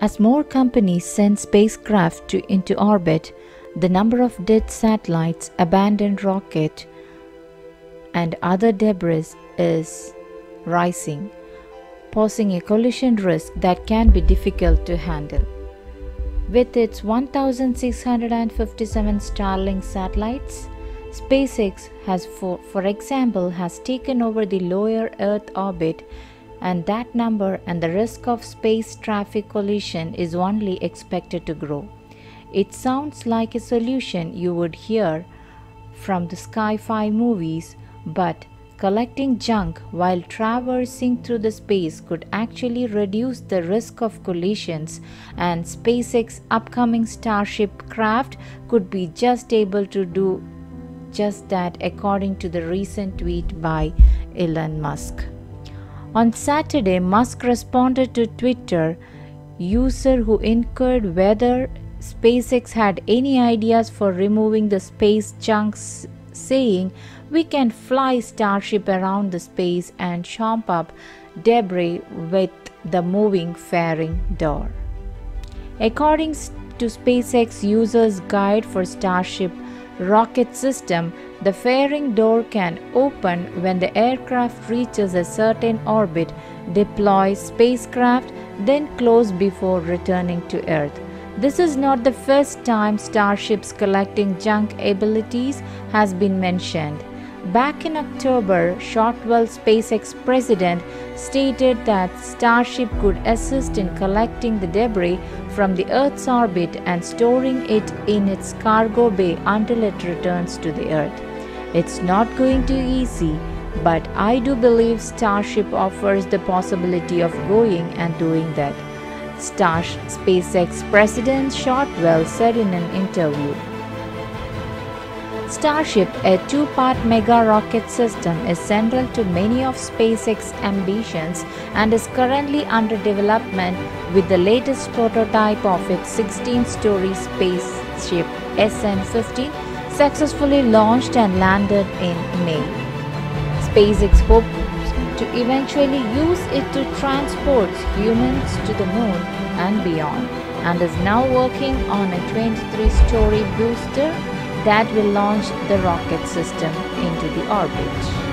As more companies send spacecraft into orbit, the number of dead satellites, abandoned rockets, and other debris is rising, posing a collision risk that can be difficult to handle. With its 1,657 Starlink satellites, SpaceX has, for example, has taken over the lower Earth orbit, and that number and the risk of space traffic collision is only expected to grow. It sounds like a solution you would hear from the sci-fi movies, but collecting junk while traversing through the space could actually reduce the risk of collisions, and SpaceX's upcoming Starship craft could be just able to do just that, according to the recent tweet by Elon Musk. On Saturday, Musk responded to Twitter user who inquired whether SpaceX had any ideas for removing the space junk, saying, "We can fly Starship around the space and chomp up debris with the moving fairing door." According to SpaceX user's guide for Starship rocket system, the fairing door can open when the aircraft reaches a certain orbit, deploys spacecraft, then close before returning to Earth. This is not the first time Starship's collecting junk abilities has been mentioned. Back in October, Shotwell, SpaceX president, stated that Starship could assist in collecting the debris from the Earth's orbit and storing it in its cargo bay until it returns to the Earth. It's not going to be easy, but I do believe Starship offers the possibility of going and doing that, SpaceX President Shotwell said in an interview. Starship, a two-part mega rocket system, is central to many of SpaceX's ambitions and is currently under development, with the latest prototype of its 16-story spaceship SN-15 successfully launched and landed in May. SpaceX hopes to eventually use it to transport humans to the moon and beyond, and is now working on a 23-story booster that will launch the rocket system into the orbit.